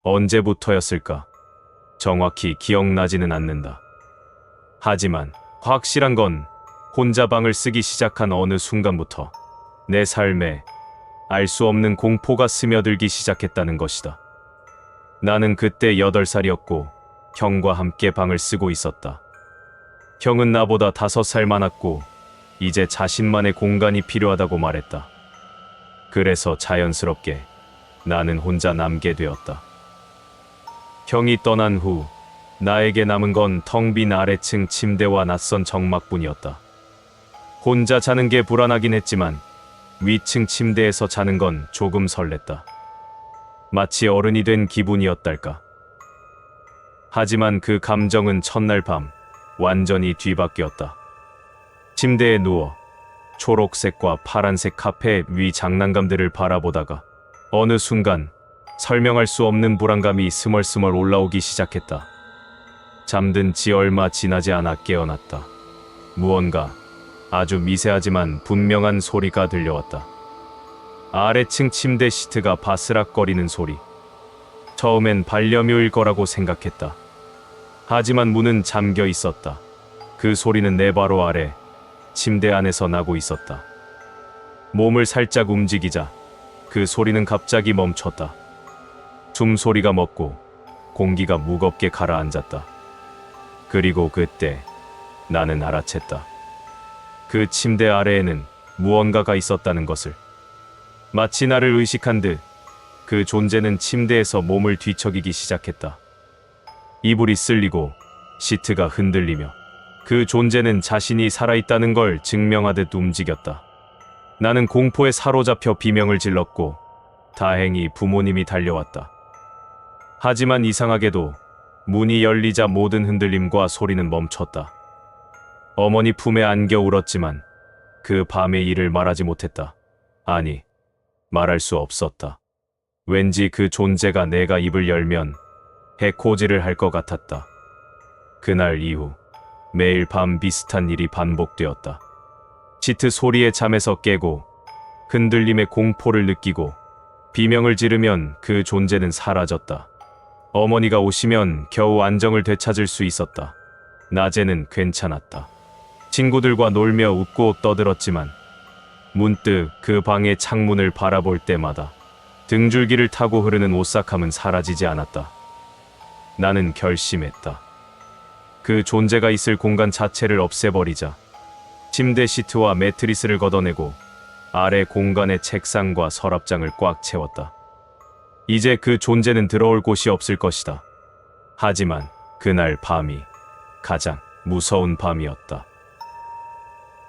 언제부터였을까? 정확히 기억나지는 않는다. 하지만 확실한 건 혼자 방을 쓰기 시작한 어느 순간부터 내 삶에 알 수 없는 공포가 스며들기 시작했다는 것이다. 나는 그때 8살이었고 형과 함께 방을 쓰고 있었다. 형은 나보다 5살 많았고 이제 자신만의 공간이 필요하다고 말했다. 그래서 자연스럽게 나는 혼자 남게 되었다. 형이 떠난 후 나에게 남은 건 텅 빈 아래층 침대와 낯선 정막뿐이었다. 혼자 자는 게 불안하긴 했지만 위층 침대에서 자는 건 조금 설렜다. 마치 어른이 된 기분이었달까. 하지만 그 감정은 첫날 밤 완전히 뒤바뀌었다. 침대에 누워 초록색과 파란색 카페 위 장난감들을 바라보다가 어느 순간 설명할 수 없는 불안감이 스멀스멀 올라오기 시작했다. 잠든 지 얼마 지나지 않아 깨어났다. 무언가 아주 미세하지만 분명한 소리가 들려왔다. 아래층 침대 시트가 바스락거리는 소리. 처음엔 반려묘일 거라고 생각했다. 하지만 문은 잠겨 있었다. 그 소리는 내 바로 아래 침대 안에서 나고 있었다. 몸을 살짝 움직이자 그 소리는 갑자기 멈췄다. 숨소리가 멎고 공기가 무겁게 가라앉았다. 그리고 그때 나는 알아챘다. 그 침대 아래에는 무언가가 있었다는 것을. 마치 나를 의식한 듯 그 존재는 침대에서 몸을 뒤척이기 시작했다. 이불이 쓸리고 시트가 흔들리며 그 존재는 자신이 살아있다는 걸 증명하듯 움직였다. 나는 공포에 사로잡혀 비명을 질렀고 다행히 부모님이 달려왔다. 하지만 이상하게도 문이 열리자 모든 흔들림과 소리는 멈췄다. 어머니 품에 안겨 울었지만 그 밤의 일을 말하지 못했다. 아니, 말할 수 없었다. 왠지 그 존재가 내가 입을 열면 해코지를 할 것 같았다. 그날 이후 매일 밤 비슷한 일이 반복되었다. 시트 소리에 잠에서 깨고 흔들림의 공포를 느끼고 비명을 지르면 그 존재는 사라졌다. 어머니가 오시면 겨우 안정을 되찾을 수 있었다. 낮에는 괜찮았다. 친구들과 놀며 웃고 떠들었지만 문득 그 방의 창문을 바라볼 때마다 등줄기를 타고 흐르는 오싹함은 사라지지 않았다. 나는 결심했다. 그 존재가 있을 공간 자체를 없애버리자. 침대 시트와 매트리스를 걷어내고 아래 공간의 책상과 서랍장을 꽉 채웠다. 이제 그 존재는 들어올 곳이 없을 것이다. 하지만 그날 밤이 가장 무서운 밤이었다.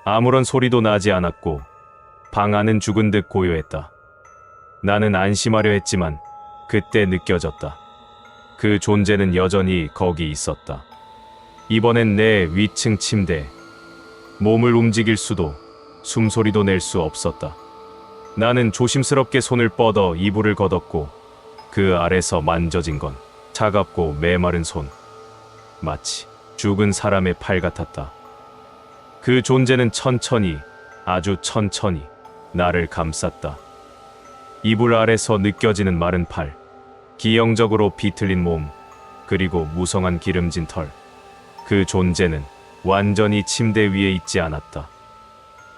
아무런 소리도 나지 않았고 방 안은 죽은 듯 고요했다. 나는 안심하려 했지만 그때 느껴졌다. 그 존재는 여전히 거기 있었다. 이번엔 내 위층 침대에. 몸을 움직일 수도 숨소리도 낼 수 없었다. 나는 조심스럽게 손을 뻗어 이불을 걷었고 그 아래서 만져진 건 차갑고 메마른 손. 마치 죽은 사람의 팔 같았다. 그 존재는 천천히, 아주 천천히 나를 감쌌다. 이불 아래서 느껴지는 마른 팔, 기형적으로 비틀린 몸, 그리고 무성한 기름진 털. 그 존재는 완전히 침대 위에 있지 않았다.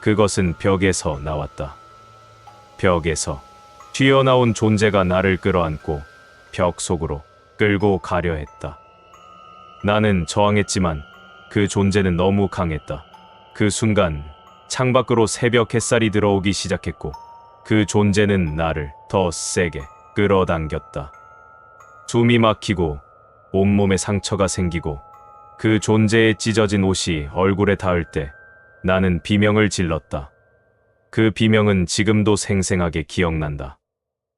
그것은 벽에서 나왔다. 벽에서 튀어나온 존재가 나를 끌어안고 벽 속으로 끌고 가려 했다. 나는 저항했지만 그 존재는 너무 강했다. 그 순간 창밖으로 새벽 햇살이 들어오기 시작했고 그 존재는 나를 더 세게 끌어당겼다. 숨이 막히고 온몸에 상처가 생기고 그 존재의 찢어진 옷이 얼굴에 닿을 때 나는 비명을 질렀다. 그 비명은 지금도 생생하게 기억난다.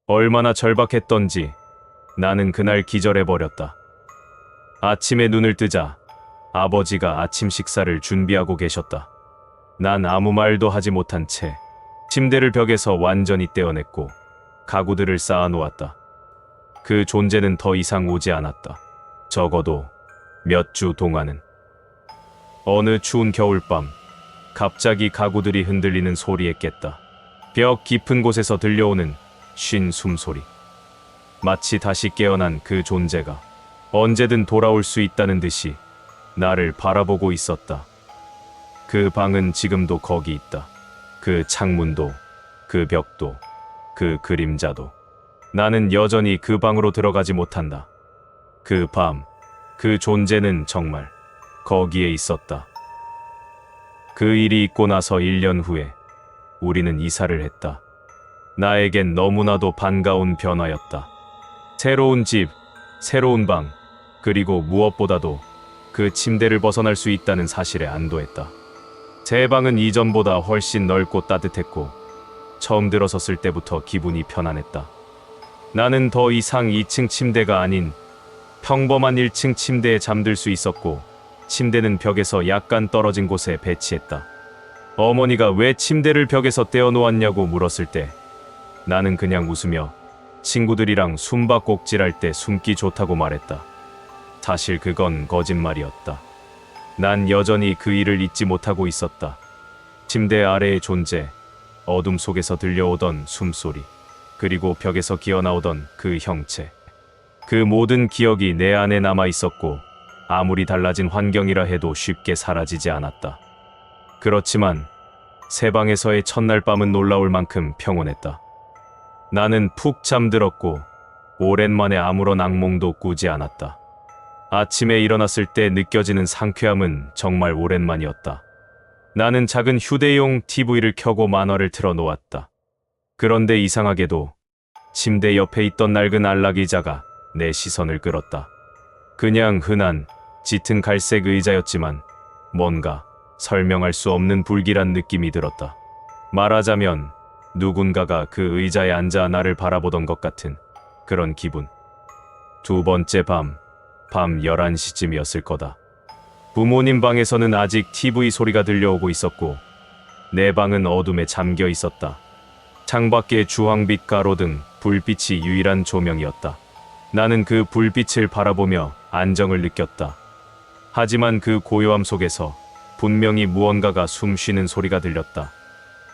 얼마나 절박했던지 나는 그날 기절해버렸다. 아침에 눈을 뜨자 아버지가 아침 식사를 준비하고 계셨다. 난 아무 말도 하지 못한 채 침대를 벽에서 완전히 떼어냈고 가구들을 쌓아놓았다. 그 존재는 더 이상 오지 않았다. 적어도 몇 주 동안은. 어느 추운 겨울밤 갑자기 가구들이 흔들리는 소리에 깼다. 벽 깊은 곳에서 들려오는 쉰 숨소리. 마치 다시 깨어난 그 존재가 언제든 돌아올 수 있다는 듯이 나를 바라보고 있었다. 그 방은 지금도 거기 있다. 그 창문도, 그 벽도, 그 그림자도. 나는 여전히 그 방으로 들어가지 못한다. 그 밤, 그 존재는 정말 거기에 있었다. 그 일이 있고 나서 1년 후에 우리는 이사를 했다. 나에겐 너무나도 반가운 변화였다. 새로운 집, 새로운 방, 그리고 무엇보다도 그 침대를 벗어날 수 있다는 사실에 안도했다. 제 방은 이전보다 훨씬 넓고 따뜻했고 처음 들어섰을 때부터 기분이 편안했다. 나는 더 이상 2층 침대가 아닌 평범한 1층 침대에 잠들 수 있었고 침대는 벽에서 약간 떨어진 곳에 배치했다. 어머니가 왜 침대를 벽에서 떼어놓았냐고 물었을 때 나는 그냥 웃으며 친구들이랑 숨바꼭질할 때 숨기 좋다고 말했다. 사실 그건 거짓말이었다. 난 여전히 그 일을 잊지 못하고 있었다. 침대 아래의 존재, 어둠 속에서 들려오던 숨소리, 그리고 벽에서 기어나오던 그 형체. 그 모든 기억이 내 안에 남아 있었고 아무리 달라진 환경이라 해도 쉽게 사라지지 않았다. 그렇지만 새 방에서의 첫날 밤은 놀라울 만큼 평온했다. 나는 푹 잠들었고 오랜만에 아무런 악몽도 꾸지 않았다. 아침에 일어났을 때 느껴지는 상쾌함은 정말 오랜만이었다. 나는 작은 휴대용 TV를 켜고 만화를 틀어놓았다. 그런데 이상하게도 침대 옆에 있던 낡은 안락의자가 내 시선을 끌었다. 그냥 흔한 짙은 갈색 의자였지만 뭔가 설명할 수 없는 불길한 느낌이 들었다. 말하자면 누군가가 그 의자에 앉아 나를 바라보던 것 같은 그런 기분. 두 번째 밤 11시쯤이었을 거다. 부모님 방에서는 아직 TV 소리가 들려오고 있었고 내 방은 어둠에 잠겨 있었다. 창밖에 주황빛 가로등 불빛이 유일한 조명이었다. 나는 그 불빛을 바라보며 안정을 느꼈다. 하지만 그 고요함 속에서 분명히 무언가가 숨쉬는 소리가 들렸다.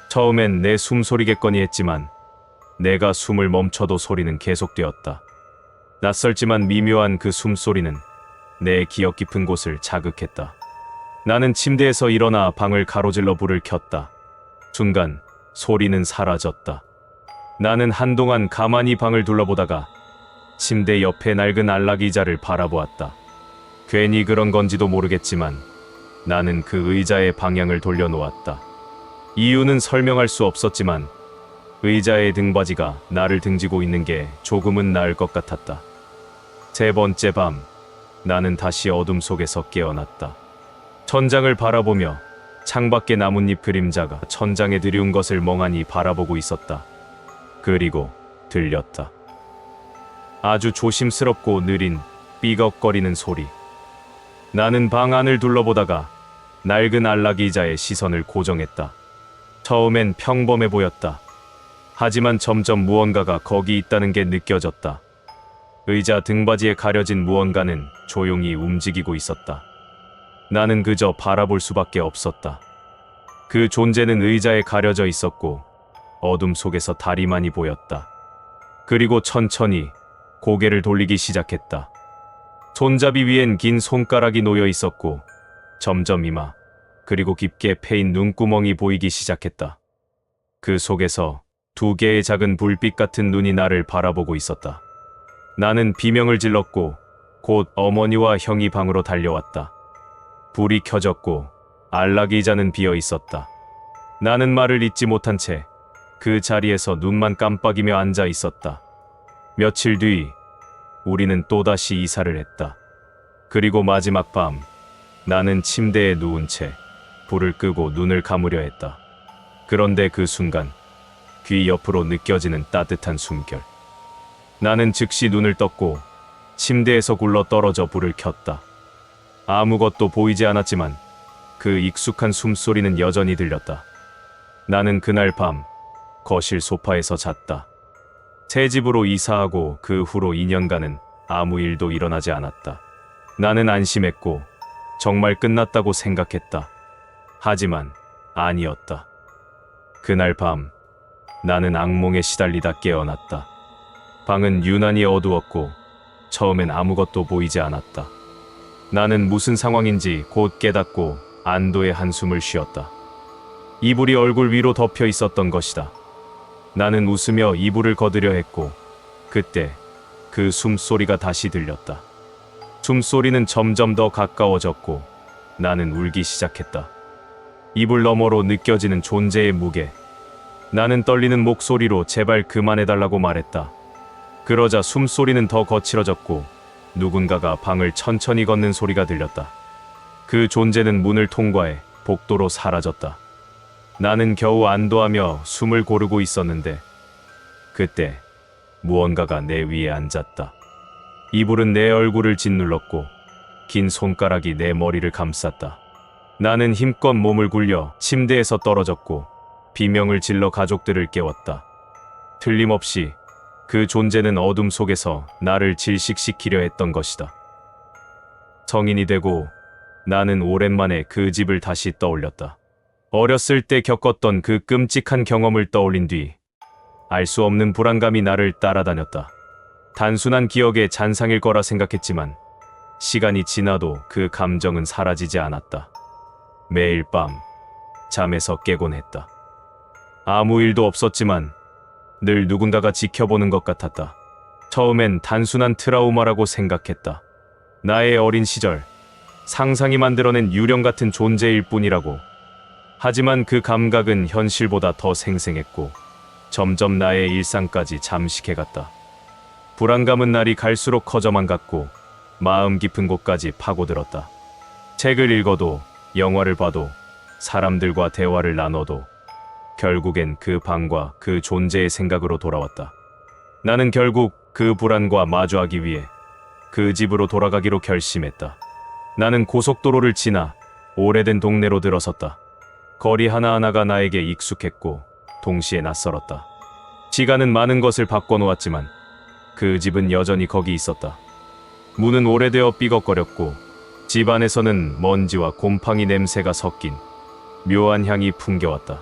처음엔 내 숨소리겠거니 했지만 내가 숨을 멈춰도 소리는 계속되었다. 낯설지만 미묘한 그 숨소리는 내 기억 깊은 곳을 자극했다. 나는 침대에서 일어나 방을 가로질러 불을 켰다. 순간 소리는 사라졌다. 나는 한동안 가만히 방을 둘러보다가 침대 옆에 낡은 안락의자를 바라보았다. 괜히 그런 건지도 모르겠지만 나는 그 의자의 방향을 돌려놓았다. 이유는 설명할 수 없었지만 의자의 등받이가 나를 등지고 있는 게 조금은 나을 것 같았다. 세 번째 밤, 나는 다시 어둠 속에서 깨어났다. 천장을 바라보며 창밖의 나뭇잎 그림자가 천장에 들이운 것을 멍하니 바라보고 있었다. 그리고 들렸다. 아주 조심스럽고 느린 삐걱거리는 소리. 나는 방 안을 둘러보다가 낡은 안락의자에 시선을 고정했다. 처음엔 평범해 보였다. 하지만 점점 무언가가 거기 있다는 게 느껴졌다. 의자 등받이에 가려진 무언가는 조용히 움직이고 있었다. 나는 그저 바라볼 수밖에 없었다. 그 존재는 의자에 가려져 있었고 어둠 속에서 다리만이 보였다. 그리고 천천히 고개를 돌리기 시작했다. 손잡이 위엔 긴 손가락이 놓여 있었고 점점 이마, 그리고 깊게 패인 눈구멍이 보이기 시작했다. 그 속에서 두 개의 작은 불빛 같은 눈이 나를 바라보고 있었다. 나는 비명을 질렀고 곧 어머니와 형이 방으로 달려왔다. 불이 켜졌고 안락의자는 비어 있었다. 나는 말을 잇지 못한 채 그 자리에서 눈만 깜빡이며 앉아 있었다. 며칠 뒤 우리는 또다시 이사를 했다. 그리고 마지막 밤 나는 침대에 누운 채 불을 끄고 눈을 감으려 했다. 그런데 그 순간 귀 옆으로 느껴지는 따뜻한 숨결. 나는 즉시 눈을 떴고 침대에서 굴러 떨어져 불을 켰다. 아무것도 보이지 않았지만 그 익숙한 숨소리는 여전히 들렸다. 나는 그날 밤 거실 소파에서 잤다. 새 집으로 이사하고 그 후로 2년간은 아무 일도 일어나지 않았다. 나는 안심했고 정말 끝났다고 생각했다. 하지만 아니었다. 그날 밤 나는 악몽에 시달리다 깨어났다. 방은 유난히 어두웠고 처음엔 아무것도 보이지 않았다. 나는 무슨 상황인지 곧 깨닫고 안도의 한숨을 쉬었다. 이불이 얼굴 위로 덮여 있었던 것이다. 나는 웃으며 이불을 거두려 했고 그때 그 숨소리가 다시 들렸다. 숨소리는 점점 더 가까워졌고 나는 울기 시작했다. 이불 너머로 느껴지는 존재의 무게. 나는 떨리는 목소리로 제발 그만해달라고 말했다. 그러자 숨소리는 더 거칠어졌고 누군가가 방을 천천히 걷는 소리가 들렸다. 그 존재는 문을 통과해 복도로 사라졌다. 나는 겨우 안도하며 숨을 고르고 있었는데 그때 무언가가 내 위에 앉았다. 이불은 내 얼굴을 짓눌렀고 긴 손가락이 내 머리를 감쌌다. 나는 힘껏 몸을 굴려 침대에서 떨어졌고 비명을 질러 가족들을 깨웠다. 틀림없이 그 존재는 어둠 속에서 나를 질식시키려 했던 것이다. 성인이 되고 나는 오랜만에 그 집을 다시 떠올렸다. 어렸을 때 겪었던 그 끔찍한 경험을 떠올린 뒤 알 수 없는 불안감이 나를 따라다녔다. 단순한 기억의 잔상일 거라 생각했지만 시간이 지나도 그 감정은 사라지지 않았다. 매일 밤 잠에서 깨곤 했다. 아무 일도 없었지만 늘 누군가가 지켜보는 것 같았다. 처음엔 단순한 트라우마라고 생각했다. 나의 어린 시절, 상상이 만들어낸 유령 같은 존재일 뿐이라고. 하지만 그 감각은 현실보다 더 생생했고 점점 나의 일상까지 잠식해갔다. 불안감은 날이 갈수록 커져만 갔고 마음 깊은 곳까지 파고들었다. 책을 읽어도 영화를 봐도 사람들과 대화를 나눠도 결국엔 그 방과 그 존재의 생각으로 돌아왔다. 나는 결국 그 불안과 마주하기 위해 그 집으로 돌아가기로 결심했다. 나는 고속도로를 지나 오래된 동네로 들어섰다. 거리 하나하나가 나에게 익숙했고 동시에 낯설었다. 시간은 많은 것을 바꿔놓았지만 그 집은 여전히 거기 있었다. 문은 오래되어 삐걱거렸고 집 안에서는 먼지와 곰팡이 냄새가 섞인 묘한 향이 풍겨왔다.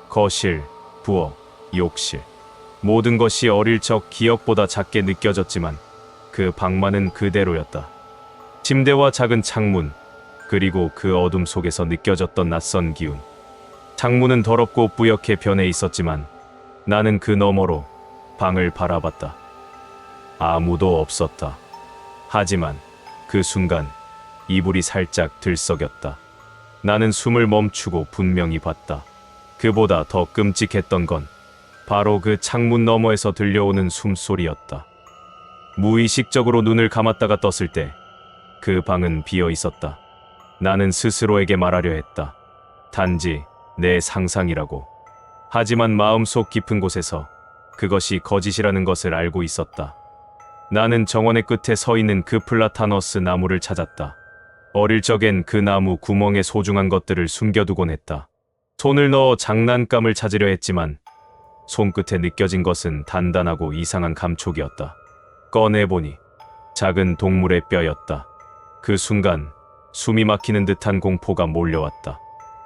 거실, 부엌, 욕실, 모든 것이 어릴 적 기억보다 작게 느껴졌지만 그 방만은 그대로였다. 침대와 작은 창문, 그리고 그 어둠 속에서 느껴졌던 낯선 기운. 창문은 더럽고 뿌옇게 변해 있었지만 나는 그 너머로 방을 바라봤다. 아무도 없었다. 하지만 그 순간 이불이 살짝 들썩였다. 나는 숨을 멈추고 분명히 봤다. 그보다 더 끔찍했던 건 바로 그 창문 너머에서 들려오는 숨소리였다. 무의식적으로 눈을 감았다가 떴을 때 그 방은 비어 있었다. 나는 스스로에게 말하려 했다. 단지 내 상상이라고. 하지만 마음속 깊은 곳에서 그것이 거짓이라는 것을 알고 있었다. 나는 정원의 끝에 서 있는 그 플라타너스 나무를 찾았다. 어릴 적엔 그 나무 구멍에 소중한 것들을 숨겨두곤 했다. 손을 넣어 장난감을 찾으려 했지만 손끝에 느껴진 것은 단단하고 이상한 감촉이었다. 꺼내보니 작은 동물의 뼈였다. 그 순간 숨이 막히는 듯한 공포가 몰려왔다.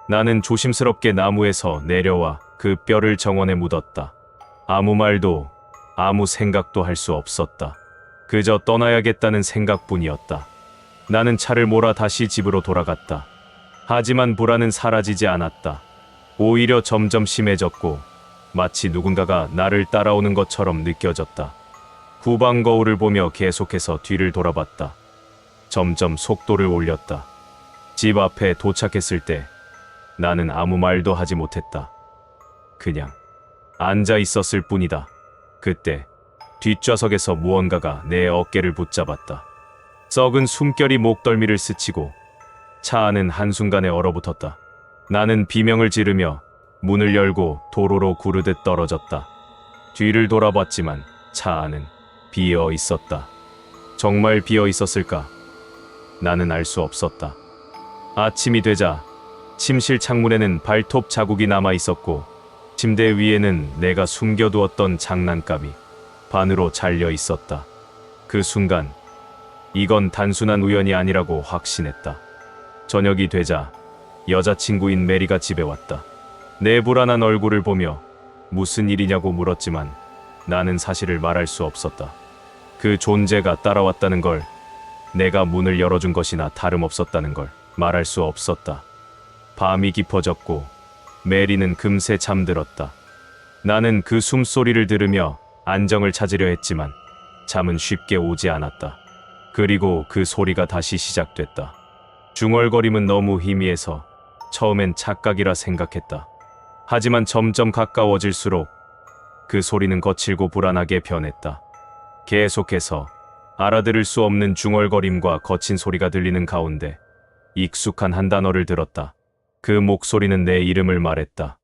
나는 조심스럽게 나무에서 내려와 그 뼈를 정원에 묻었다. 아무 말도 아무 생각도 할 수 없었다. 그저 떠나야겠다는 생각뿐이었다. 나는 차를 몰아 다시 집으로 돌아갔다. 하지만 불안은 사라지지 않았다. 오히려 점점 심해졌고 마치 누군가가 나를 따라오는 것처럼 느껴졌다. 후방 거울을 보며 계속해서 뒤를 돌아봤다. 점점 속도를 올렸다. 집 앞에 도착했을 때 나는 아무 말도 하지 못했다. 그냥 앉아 있었을 뿐이다. 그때 뒷좌석에서 무언가가 내 어깨를 붙잡았다. 썩은 숨결이 목덜미를 스치고 차 안은 한순간에 얼어붙었다. 나는 비명을 지르며 문을 열고 도로로 구르듯 떨어졌다. 뒤를 돌아봤지만 차 안은 비어 있었다. 정말 비어 있었을까? 나는 알 수 없었다. 아침이 되자 침실 창문에는 발톱 자국이 남아 있었고 침대 위에는 내가 숨겨두었던 장난감이 반으로 잘려 있었다. 그 순간 이건 단순한 우연이 아니라고 확신했다. 저녁이 되자 여자친구인 메리가 집에 왔다. 내 불안한 얼굴을 보며 무슨 일이냐고 물었지만 나는 사실을 말할 수 없었다. 그 존재가 따라왔다는 걸, 내가 문을 열어준 것이나 다름없었다는 걸 말할 수 없었다. 밤이 깊어졌고 메리는 금세 잠들었다. 나는 그 숨소리를 들으며 안정을 찾으려 했지만 잠은 쉽게 오지 않았다. 그리고 그 소리가 다시 시작됐다. 중얼거림은 너무 희미해서 처음엔 착각이라 생각했다. 하지만 점점 가까워질수록 그 소리는 거칠고 불안하게 변했다. 계속해서 알아들을 수 없는 중얼거림과 거친 소리가 들리는 가운데 익숙한 한 단어를 들었다. 그 목소리는 내 이름을 말했다.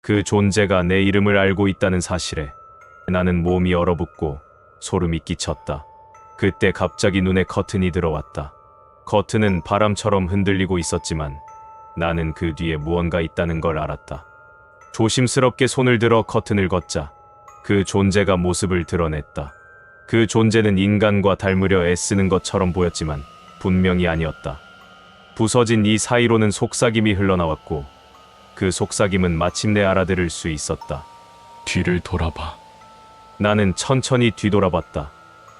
그 존재가 내 이름을 알고 있다는 사실에 나는 몸이 얼어붙고 소름이 끼쳤다. 그때 갑자기 눈에 커튼이 들어왔다. 커튼은 바람처럼 흔들리고 있었지만 나는 그 뒤에 무언가 있다는 걸 알았다. 조심스럽게 손을 들어 커튼을 걷자 그 존재가 모습을 드러냈다. 그 존재는 인간과 닮으려 애쓰는 것처럼 보였지만 분명히 아니었다. 부서진 이 사이로는 속삭임이 흘러나왔고 그 속삭임은 마침내 알아들을 수 있었다. 뒤를 돌아봐. 나는 천천히 뒤돌아봤다.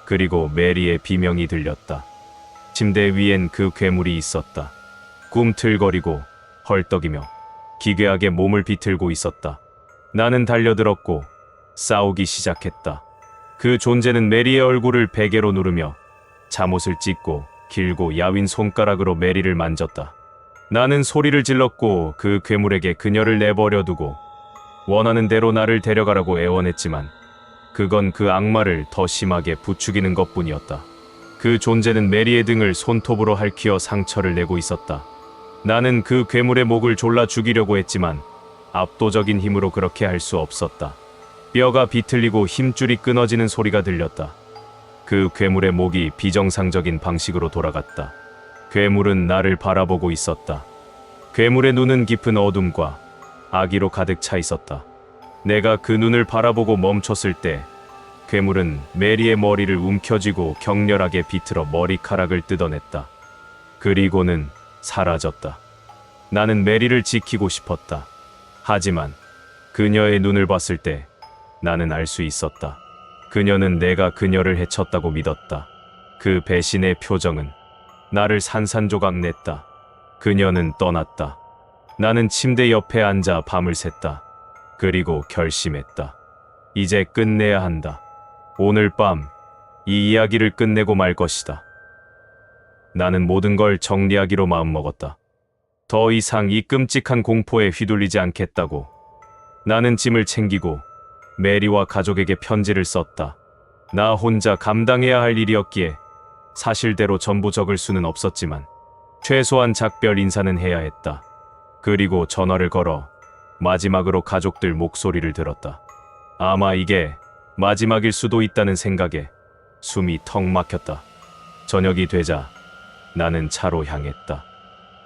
그리고 메리의 비명이 들렸다. 침대 위엔 그 괴물이 있었다. 꿈틀거리고 헐떡이며 기괴하게 몸을 비틀고 있었다. 나는 달려들었고 싸우기 시작했다. 그 존재는 메리의 얼굴을 베개로 누르며 잠옷을 찢고 길고 야윈 손가락으로 메리를 만졌다. 나는 소리를 질렀고 그 괴물에게 그녀를 내버려 두고 원하는 대로 나를 데려가라고 애원했지만 그건 그 악마를 더 심하게 부추기는 것뿐이었다. 그 존재는 메리의 등을 손톱으로 핥히어 상처를 내고 있었다. 나는 그 괴물의 목을 졸라 죽이려고 했지만 압도적인 힘으로 그렇게 할 수 없었다. 뼈가 비틀리고 힘줄이 끊어지는 소리가 들렸다. 그 괴물의 목이 비정상적인 방식으로 돌아갔다. 괴물은 나를 바라보고 있었다. 괴물의 눈은 깊은 어둠과 악의로 가득 차 있었다. 내가 그 눈을 바라보고 멈췄을 때 괴물은 메리의 머리를 움켜쥐고 격렬하게 비틀어 머리카락을 뜯어냈다. 그리고는 사라졌다. 나는 메리를 지키고 싶었다. 하지만 그녀의 눈을 봤을 때 나는 알 수 있었다. 그녀는 내가 그녀를 해쳤다고 믿었다. 그 배신의 표정은 나를 산산조각 냈다. 그녀는 떠났다. 나는 침대 옆에 앉아 밤을 샜다. 그리고 결심했다. 이제 끝내야 한다. 오늘 밤 이 이야기를 끝내고 말 것이다. 나는 모든 걸 정리하기로 마음먹었다. 더 이상 이 끔찍한 공포에 휘둘리지 않겠다고. 나는 짐을 챙기고 메리와 가족에게 편지를 썼다. 나 혼자 감당해야 할 일이었기에 사실대로 전부 적을 수는 없었지만 최소한 작별 인사는 해야 했다. 그리고 전화를 걸어 마지막으로 가족들 목소리를 들었다. 아마 이게 마지막일 수도 있다는 생각에 숨이 턱 막혔다. 저녁이 되자 나는 차로 향했다.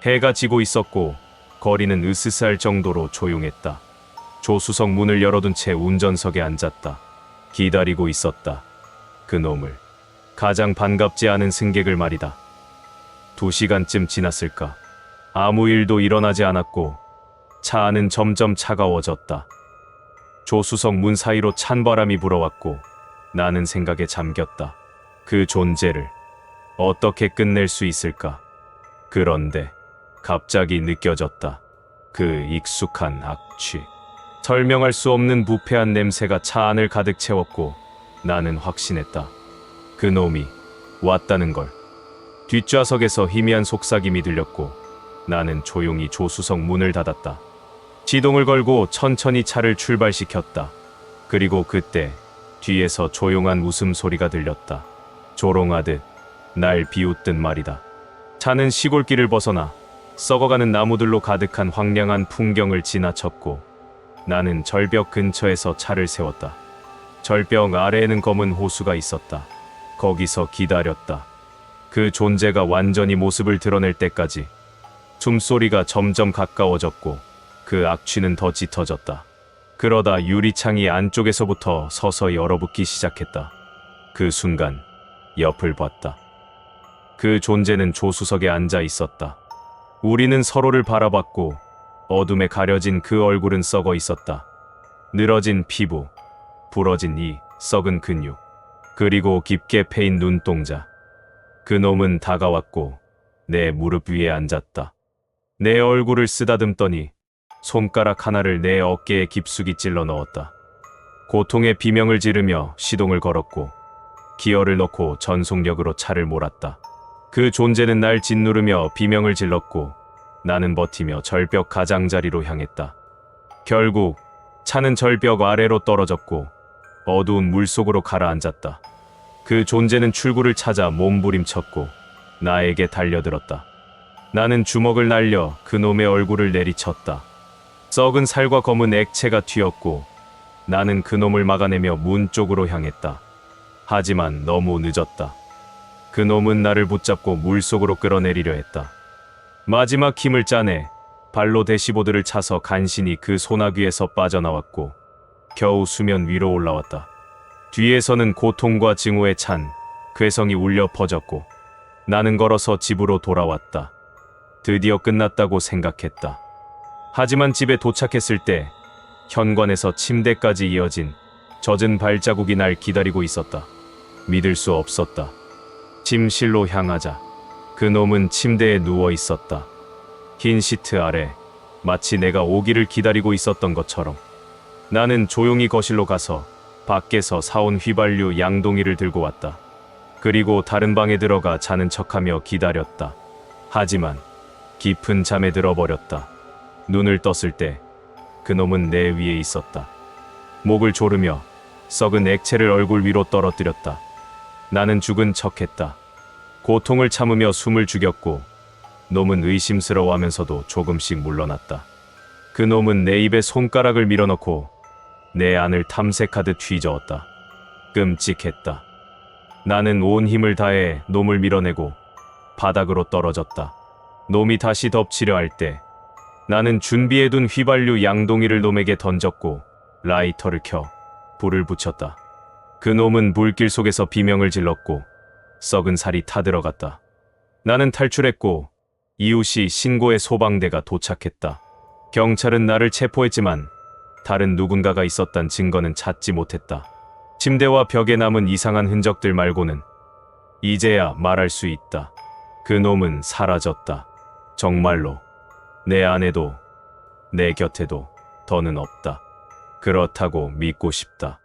해가 지고 있었고 거리는 으스스할 정도로 조용했다. 조수석 문을 열어둔 채 운전석에 앉았다. 기다리고 있었다. 그놈을. 가장 반갑지 않은 승객을 말이다. 2시간쯤 지났을까. 아무 일도 일어나지 않았고 차 안은 점점 차가워졌다. 조수석 문 사이로 찬 바람이 불어왔고 나는 생각에 잠겼다. 그 존재를 어떻게 끝낼 수 있을까? 그런데 갑자기 느껴졌다. 그 익숙한 악취. 설명할 수 없는 부패한 냄새가 차 안을 가득 채웠고 나는 확신했다. 그 놈이 왔다는 걸. 뒷좌석에서 희미한 속삭임이 들렸고 나는 조용히 조수석 문을 닫았다. 시동을 걸고 천천히 차를 출발시켰다. 그리고 그때 뒤에서 조용한 웃음소리가 들렸다. 조롱하듯 날 비웃듯 말이다. 차는 시골길을 벗어나 썩어가는 나무들로 가득한 황량한 풍경을 지나쳤고 나는 절벽 근처에서 차를 세웠다. 절벽 아래에는 검은 호수가 있었다. 거기서 기다렸다. 그 존재가 완전히 모습을 드러낼 때까지. 숨소리가 점점 가까워졌고 그 악취는 더 짙어졌다. 그러다 유리창이 안쪽에서부터 서서히 얼어붙기 시작했다. 그 순간 옆을 봤다. 그 존재는 조수석에 앉아 있었다. 우리는 서로를 바라봤고 어둠에 가려진 그 얼굴은 썩어 있었다. 늘어진 피부, 부러진 이 썩은 근육, 그리고 깊게 패인 눈동자. 그 놈은 다가왔고 내 무릎 위에 앉았다. 내 얼굴을 쓰다듬더니 손가락 하나를 내 어깨에 깊숙이 찔러 넣었다. 고통의 비명을 지르며 시동을 걸었고 기어를 넣고 전속력으로 차를 몰았다. 그 존재는 날 짓누르며 비명을 질렀고 나는 버티며 절벽 가장자리로 향했다. 결국 차는 절벽 아래로 떨어졌고 어두운 물속으로 가라앉았다. 그 존재는 출구를 찾아 몸부림쳤고 나에게 달려들었다. 나는 주먹을 날려 그놈의 얼굴을 내리쳤다. 썩은 살과 검은 액체가 튀었고 나는 그놈을 막아내며 문 쪽으로 향했다. 하지만 너무 늦었다. 그놈은 나를 붙잡고 물속으로 끌어내리려 했다. 마지막 힘을 짜내 발로 대시보드를 차서 간신히 그 소나귀에서 빠져나왔고 겨우 수면 위로 올라왔다. 뒤에서는 고통과 증오에 찬 괴성이 울려 퍼졌고 나는 걸어서 집으로 돌아왔다. 드디어 끝났다고 생각했다. 하지만 집에 도착했을 때 현관에서 침대까지 이어진 젖은 발자국이 날 기다리고 있었다. 믿을 수 없었다. 침실로 향하자 그놈은 침대에 누워 있었다. 흰 시트 아래 마치 내가 오기를 기다리고 있었던 것처럼. 나는 조용히 거실로 가서 밖에서 사온 휘발유 양동이를 들고 왔다. 그리고 다른 방에 들어가 자는 척하며 기다렸다. 하지만 깊은 잠에 들어버렸다. 눈을 떴을 때 그놈은 내 위에 있었다. 목을 조르며 썩은 액체를 얼굴 위로 떨어뜨렸다. 나는 죽은 척했다. 고통을 참으며 숨을 죽였고 놈은 의심스러워하면서도 조금씩 물러났다. 그놈은 내 입에 손가락을 밀어넣고 내 안을 탐색하듯 휘저었다. 끔찍했다. 나는 온 힘을 다해 놈을 밀어내고 바닥으로 떨어졌다. 놈이 다시 덮치려 할 때 나는 준비해둔 휘발유 양동이를 놈에게 던졌고 라이터를 켜 불을 붙였다. 그놈은 불길 속에서 비명을 질렀고 썩은 살이 타들어갔다. 나는 탈출했고 이웃이 신고해 소방대가 도착했다. 경찰은 나를 체포했지만 다른 누군가가 있었단 증거는 찾지 못했다. 침대와 벽에 남은 이상한 흔적들 말고는 이제야 말할 수 있다. 그놈은 사라졌다. 정말로 내 안에도 내 곁에도 더는 없다. 그렇다고 믿고 싶다.